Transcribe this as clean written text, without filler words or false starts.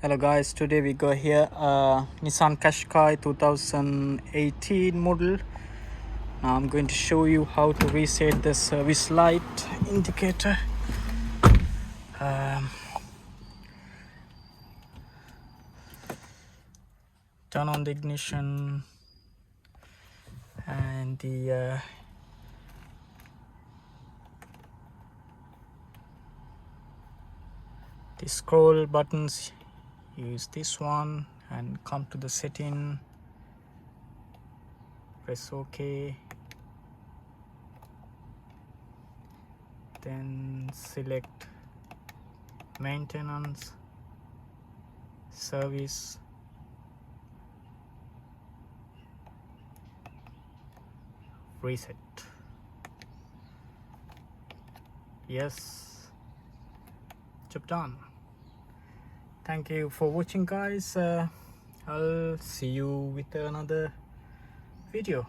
Hello guys, today we go here Nissan Qashqai 2018 model. Now I'm going to show you how to reset the service light indicator. Turn on the ignition and the scroll buttons. Use this one and come to the setting, press OK, then select maintenance, service, reset. Yes, job done. Thank you for watching guys. I'll see you with another video.